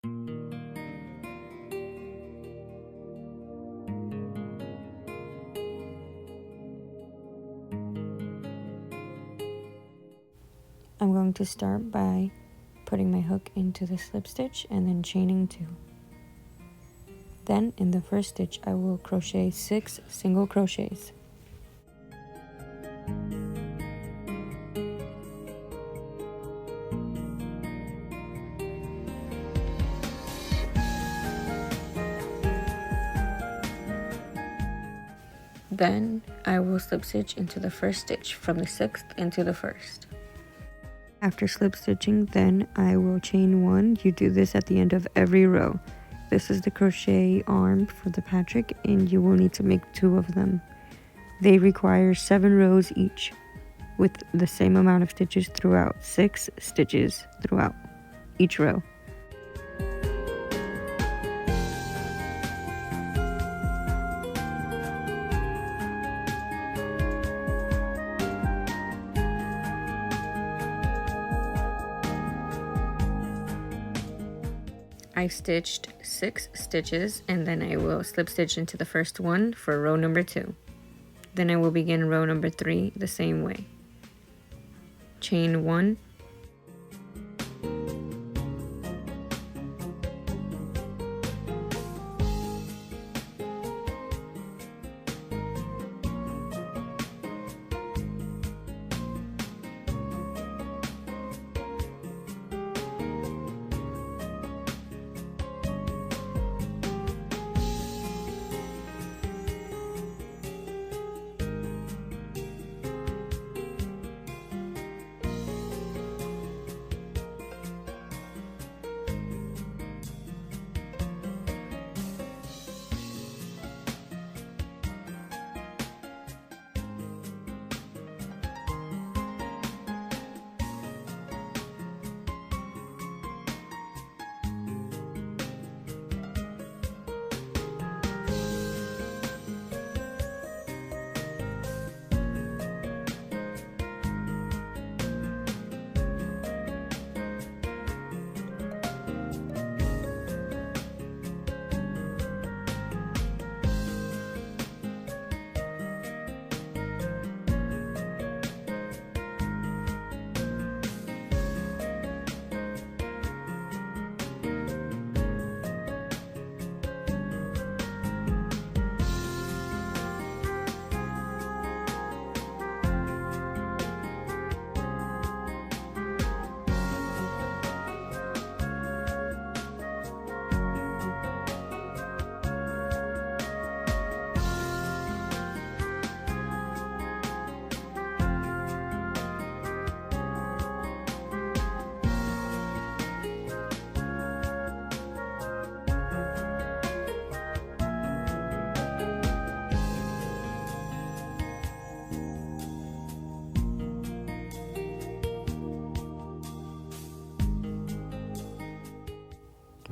I'm going to start by putting my hook into the slip stitch and then chaining 2. Then in the first stitch I will crochet 6 single crochets. Then I will slip stitch into the first stitch from the 6th into the 1st. After slip stitching, then I will chain 1. You do this at the end of every row. This is the crochet arm for the Patrick, and you will need to make 2 of them. They require 7 rows each, with the same amount of stitches throughout, 6 stitches throughout each row. I've stitched 6 stitches, and then I will slip stitch into the first one for row number 2. Then I will begin row number 3 the same way. Chain 1,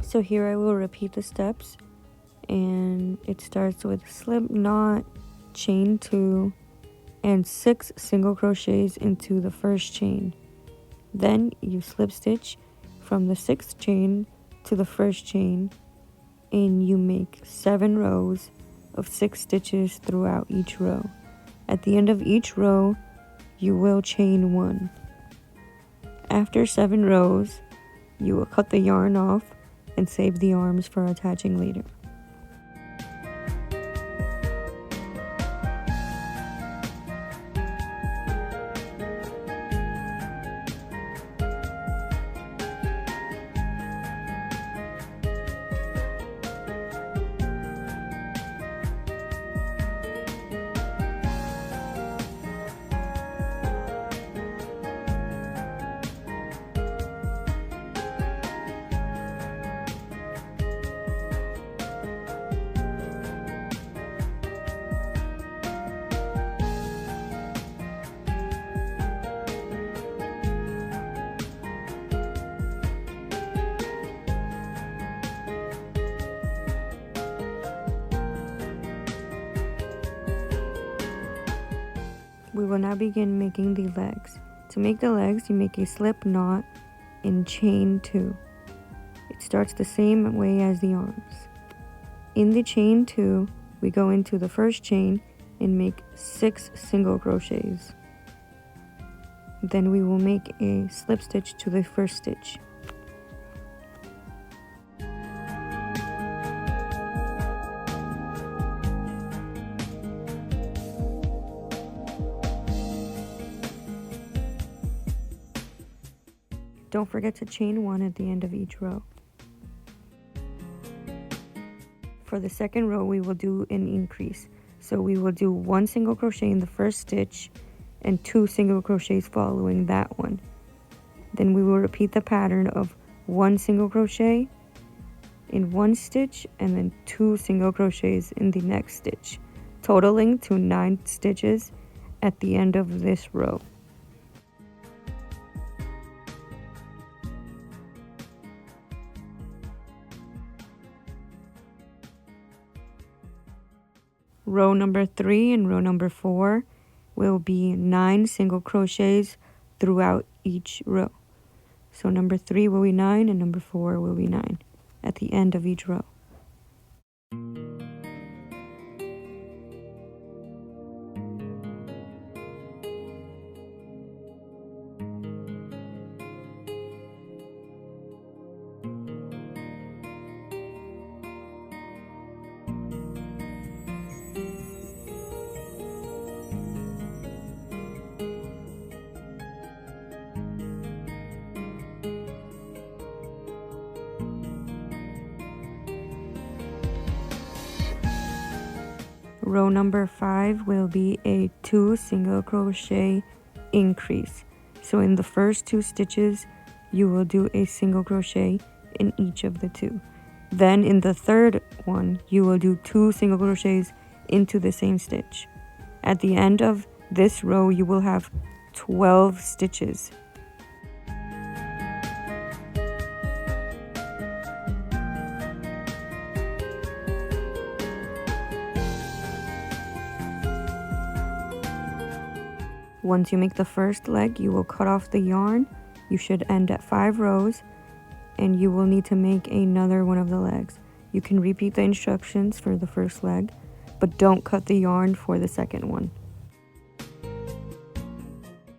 so here I will repeat the steps, and it starts with slip knot, chain 2, and 6 single crochets into the first chain. Then you slip stitch from the 6th chain to the first chain, and you make 7 rows of 6 stitches throughout each row. At the end of each row, you will chain 1. After 7 rows, you will cut the yarn off and save the arms for attaching later. We will now begin making the legs. To make the legs, you make a slip knot and chain 2. It starts the same way as the arms. In the chain 2, we go into the first chain and make 6 single crochets. Then we will make a slip stitch to the first stitch. Don't forget to chain 1 at the end of each row. For the second row, we will do an increase. So we will do 1 single crochet in the first stitch and 2 single crochets following that one. Then we will repeat the pattern of 1 single crochet in one stitch and then 2 single crochets in the next stitch, totaling to 9 stitches at the end of this row. Row number 3 and row number 4 will be 9 single crochets throughout each row. So number 3 will be 9 and number 4 will be 9 at the end of each row. Row number 5 will be a 2 single crochet increase. So in the first 2 stitches, you will do a single crochet in each of the 2. Then in the third one, you will do 2 single crochets into the same stitch. At the end of this row, you will have 12 stitches. Once you make the first leg, you will cut off the yarn. You should end at 5 rows, and you will need to make another one of the legs. You can repeat the instructions for the first leg, but don't cut the yarn for the second one.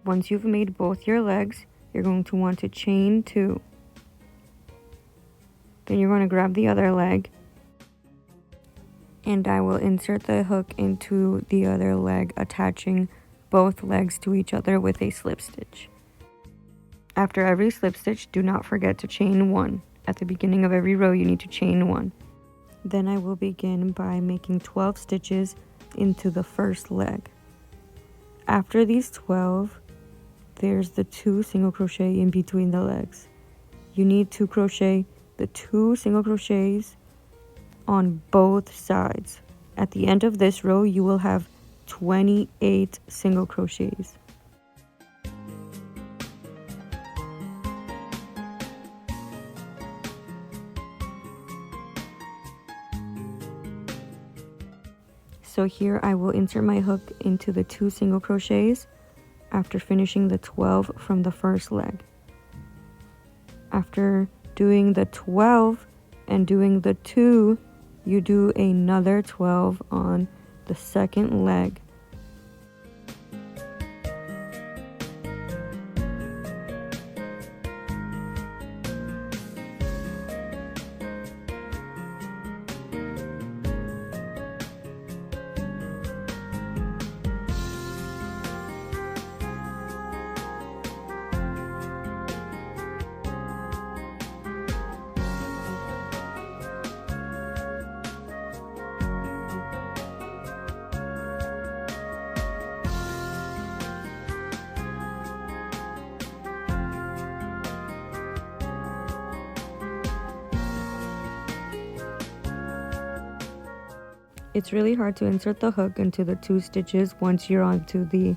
Once you've made both your legs, you're going to want to chain 2. Then you're going to grab the other leg, and I will insert the hook into the other leg, attaching both legs to each other with a slip stitch. After every slip stitch, do not forget to chain 1. At the beginning of every row, you need to chain 1. Then I will begin by making 12 stitches into the first leg. After these 12, there's the 2 single crochet in between the legs. You need to crochet the 2 single crochets on both sides. At the end of this row, you will have 28 single crochets. So here I will insert my hook into the 2 single crochets after finishing the 12 from the first leg. After doing the 12 and doing the 2, you do another 12 on the second leg. It's really hard to insert the hook into the 2 stitches once you're onto the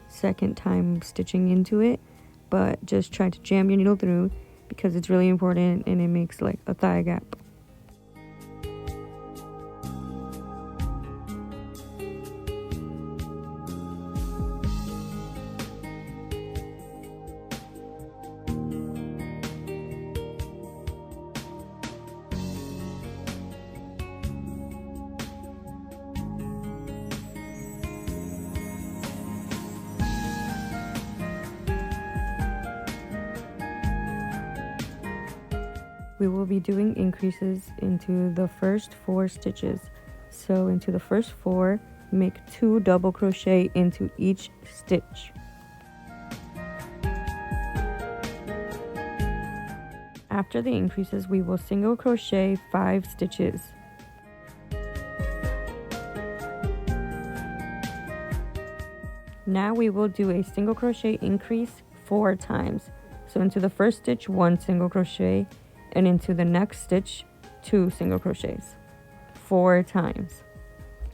second time stitching into it, but just try to jam your needle through because it's really important and it makes like a thigh gap. we will be doing increases into the first 4 stitches. So into the first 4, make 2 double crochet into each stitch. After the increases, we will single crochet 5 stitches. Now we will do a single crochet increase 4 times. So into the first stitch, 1 single crochet, and into the next stitch, 2 single crochets, 4 times.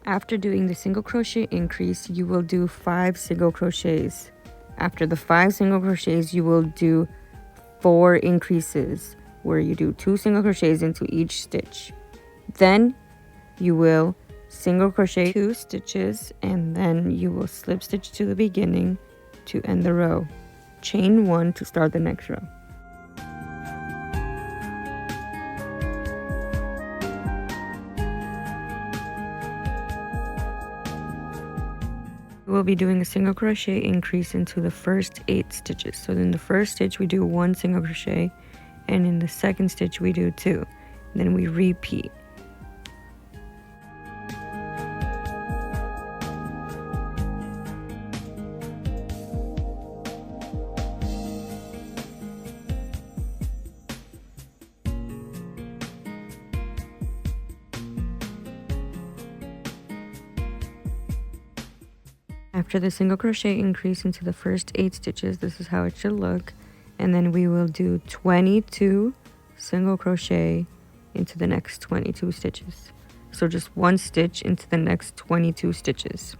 After doing the single crochet increase, you will do 5 single crochets. After the 5 single crochets, you will do 4 increases, where you do 2 single crochets into each stitch. Then you will single crochet 2 stitches, and then you will slip stitch to the beginning to end the row. Chain 1 to start the next row. We'll be doing a single crochet increase into the first 8 stitches. So in the first stitch we do 1 single crochet, and in the second stitch we do 2. Then we repeat. After the single crochet increase into the first 8 stitches, this is how it should look. And then we will do 22 single crochet into the next 22 stitches. So just 1 stitch into the next 22 stitches.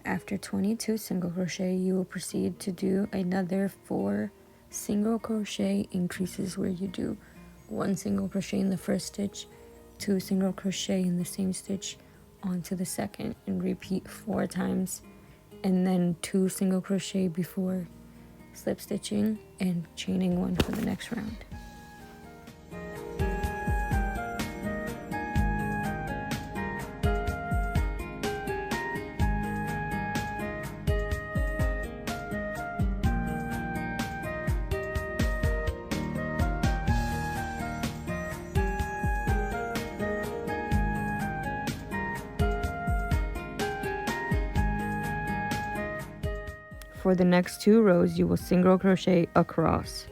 After 22 single crochet, you will proceed to do another 4 single crochet increases, where you do 1 single crochet in the first stitch, 2 single crochet in the same stitch onto the second, and repeat 4 times, and then 2 single crochet before slip stitching and chaining 1 for the next round. For the next 2 rows, you will single crochet across.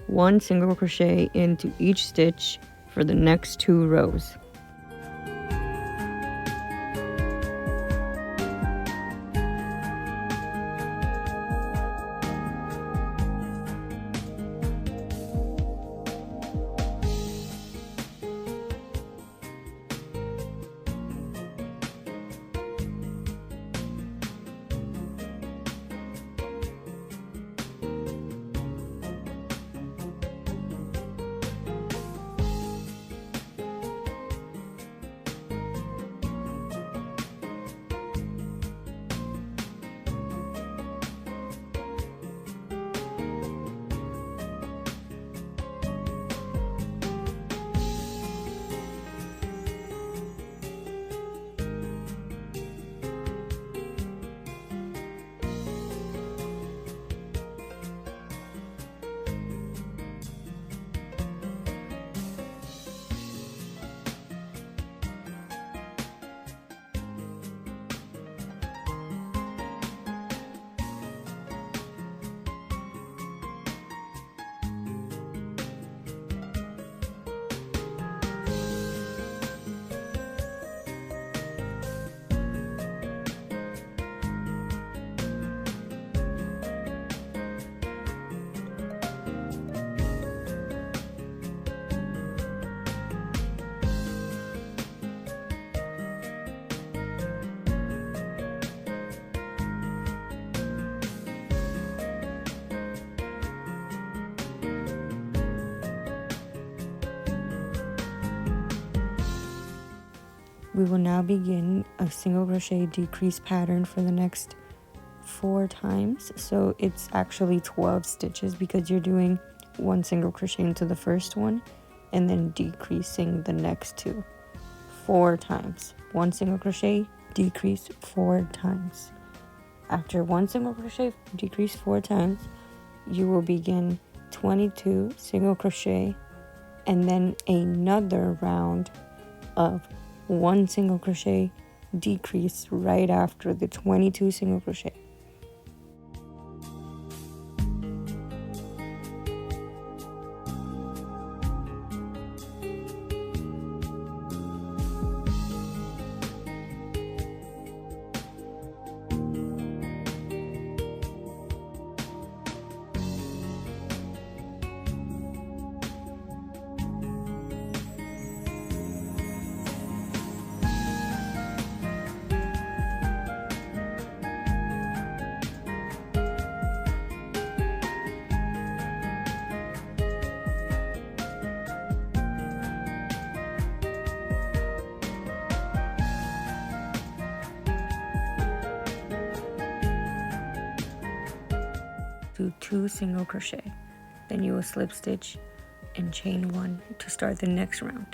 1 single crochet into each stitch for the next 2 rows. We will now begin a single crochet decrease pattern for the next 4 times. So it's actually 12 stitches because you're doing 1 single crochet into the first one and then decreasing the next 2 4 times. 1 single crochet, decrease 4 times. After 1 single crochet, decrease 4 times, you will begin 22 single crochet and then another round of 1 single crochet decrease right after the 22 single crochet. Do 2 single crochet, then you will slip stitch and chain 1 to start the next round.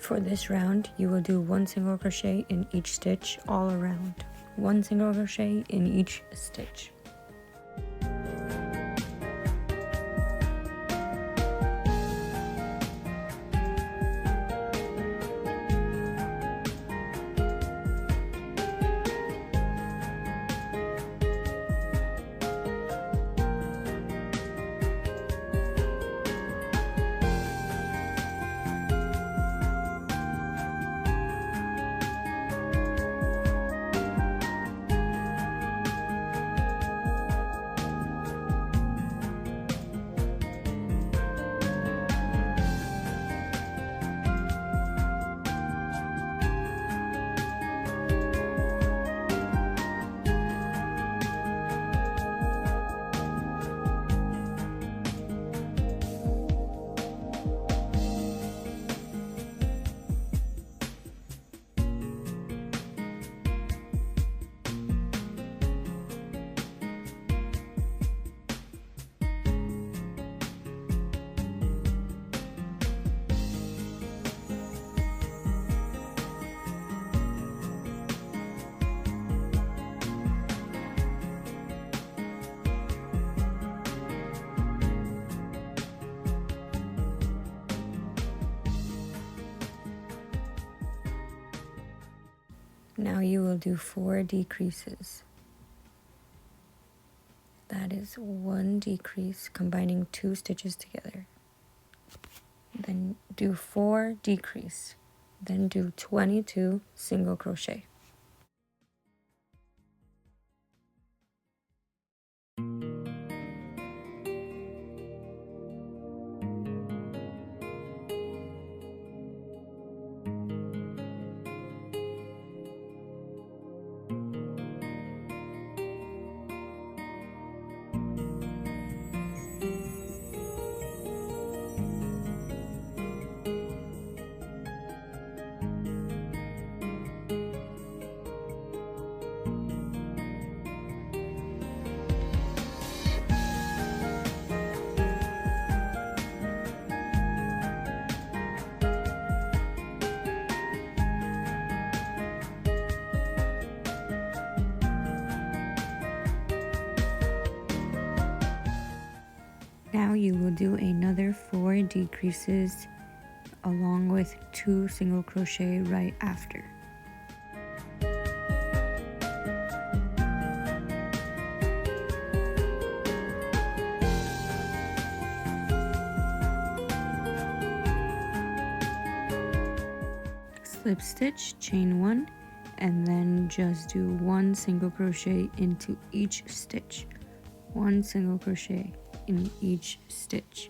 For this round, you will do 1 single crochet in each stitch all around. 1 single crochet in each stitch. Now you will do 4 decreases. That is 1 decrease combining 2 stitches together. Then do 4 decrease. Then do 22 single crochet. Now you will do another 4 decreases along with 2 single crochet right after. Slip stitch, chain 1, and then just do 1 single crochet into each stitch. 1 single crochet in each stitch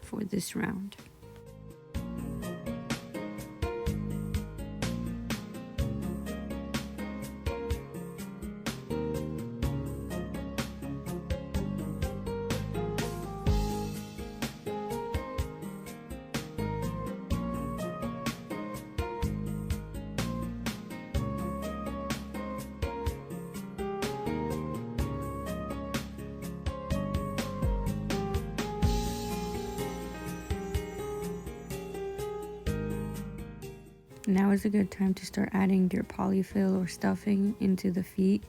for this round. Now is a good time to start adding your polyfill or stuffing into the feet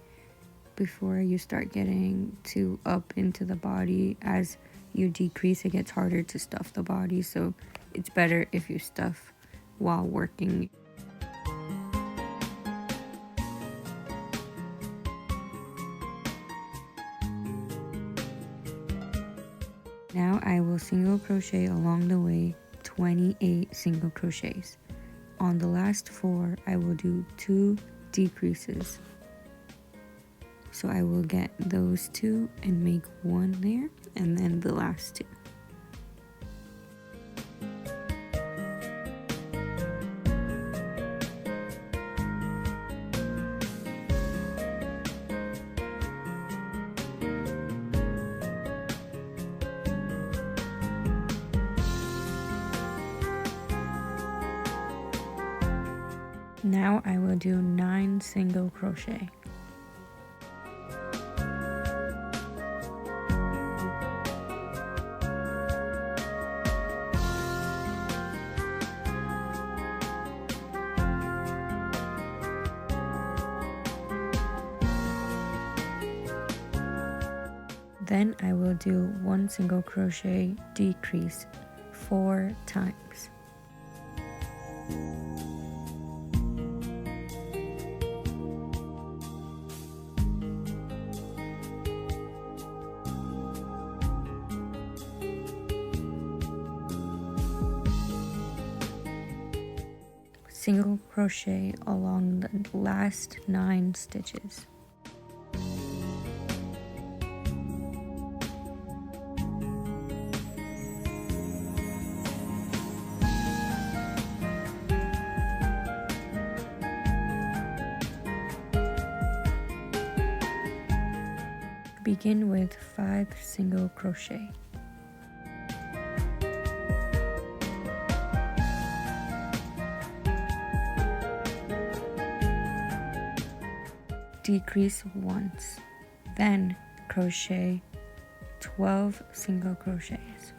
before you start getting too up into the body. As you decrease, it gets harder to stuff the body, so it's better if you stuff while working. Now I will single crochet along the way 28 single crochets. On the last 4, I will do 2 decreases. So I will get those 2 and make 1 there, and then the last 2. Now I will do 9 single crochet. Then I will do 1 single crochet decrease 4 times. Single crochet along the last 9 stitches. Begin with 5 single crochet. Decrease once, then crochet 12 single crochets.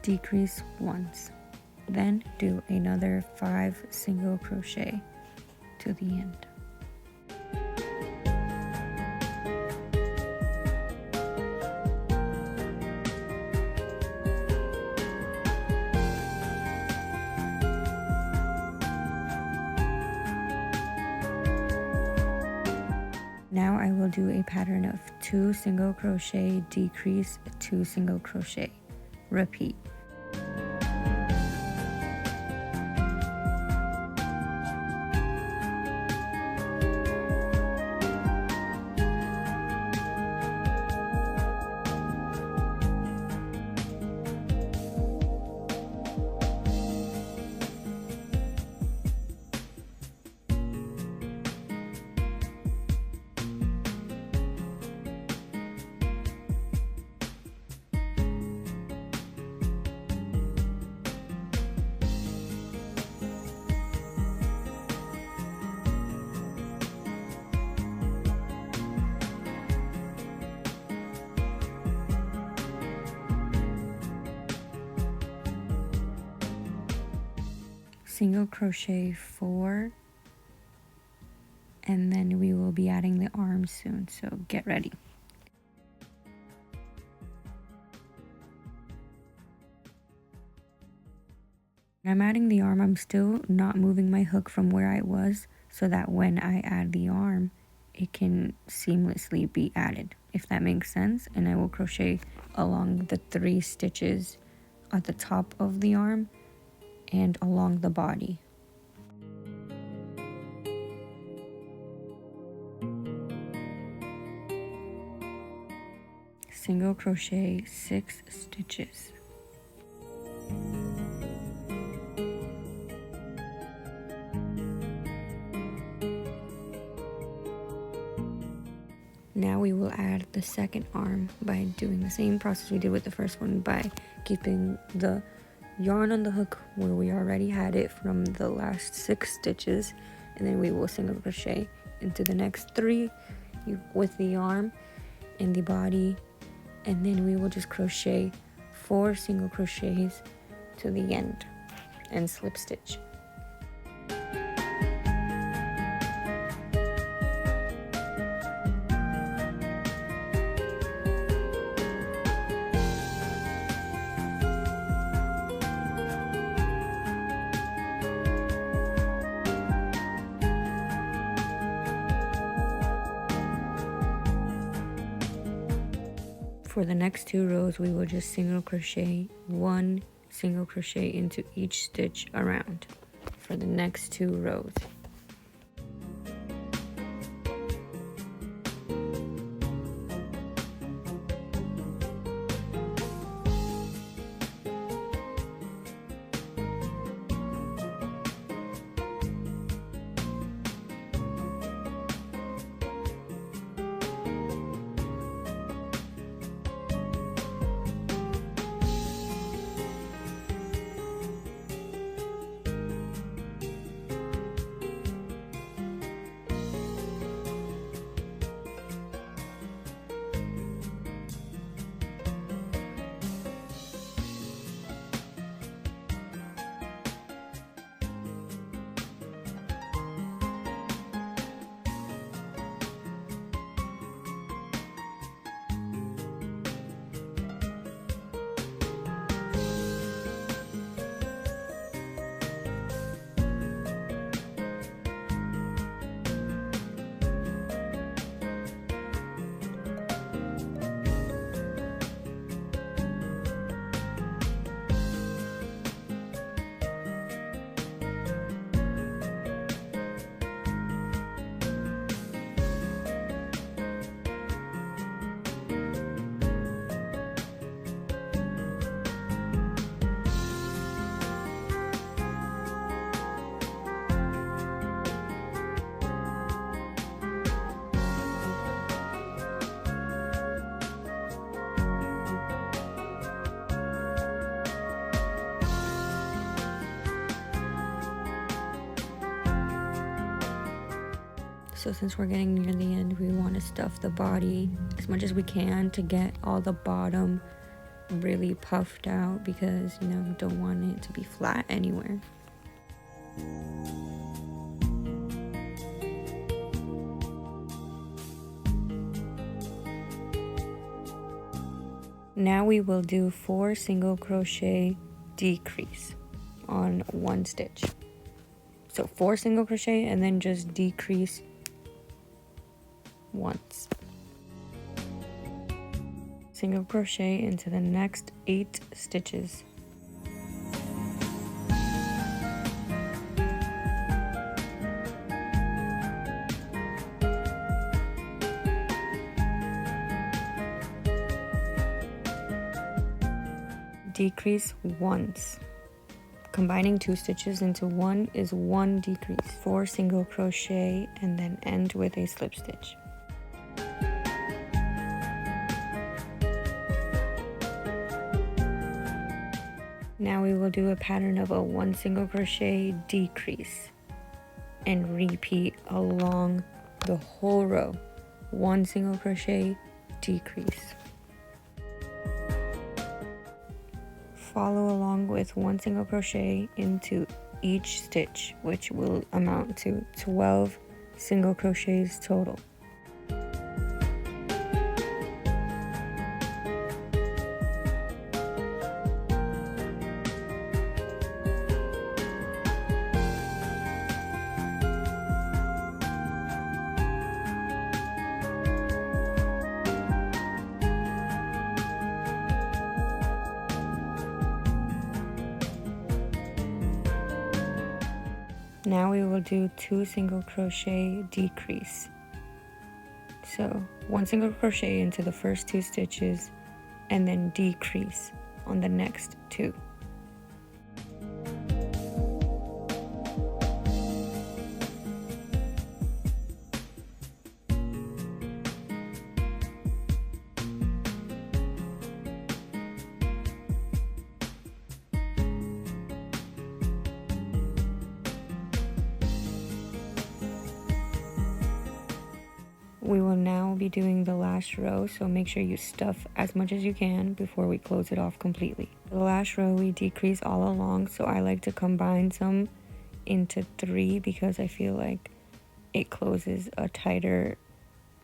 Decrease once, then do another 5 single crochet to the end. Now I will do a pattern of 2 single crochet, decrease, 2 single crochet. Repeat. Single crochet 4, and then we will be adding the arms soon, so get ready. When I'm adding the arm, I'm still not moving my hook from where I was, so that when I add the arm, it can seamlessly be added, if that makes sense. And I will crochet along the 3 stitches at the top of the arm and along the body. Single crochet 6 stitches. Now we will add the second arm by doing the same process we did with the first one, by keeping the yarn on the hook where we already had it from the last 6 stitches, and then we will single crochet into the next 3 with the arm and the body, and then we will just crochet 4 single crochets to the end and slip stitch. For the next 2 rows, we will just single crochet 1 single crochet into each stitch around for the next 2 rows. So since we're getting near the end, we want to stuff the body as much as we can to get all the bottom really puffed out, because don't want it to be flat anywhere. Now we will do 4 single crochet decrease on 1 stitch. So 4 single crochet and then just decrease once. Single crochet into the next 8 stitches. Decrease once. Combining 2 stitches into 1 is 1 decrease. 4 single crochet and then end with a slip stitch. Now we will do a pattern of a 1 single crochet decrease and repeat along the whole row. 1 single crochet decrease. Follow along with 1 single crochet into each stitch, which will amount to 12 single crochets total. Now we will do 2 single crochet decrease. So 1 single crochet into the first 2 stitches and then decrease on the next 2. We will now be doing the last row, so make sure you stuff as much as you can before we close it off completely. The last row we decrease all along, so I like to combine some into 3 because I feel like it closes a tighter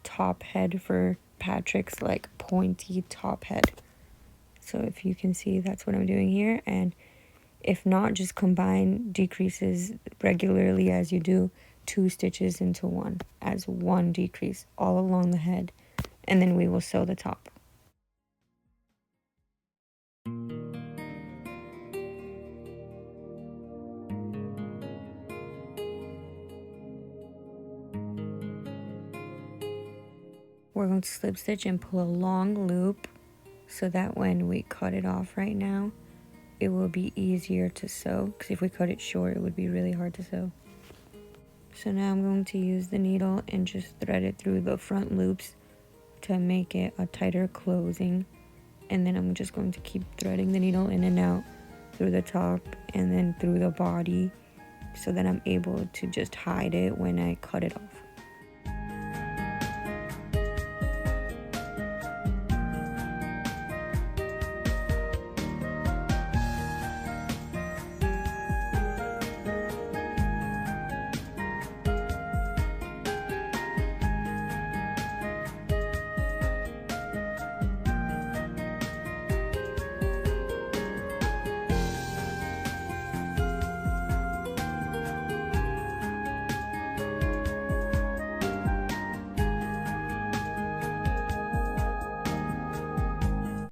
top head for Patrick's like pointy top head. So if you can see, that's what I'm doing here, and if not, just combine decreases regularly as you do 2 stitches into 1 as 1 decrease all along the head, and then we will sew the top. We're going to slip stitch and pull a long loop so that when we cut it off right now, it will be easier to sew, because if we cut it short, it would be really hard to sew. So now I'm going to use the needle and just thread it through the front loops to make it a tighter closing, and then I'm just going to keep threading the needle in and out through the top and then through the body so that I'm able to just hide it when I cut it off.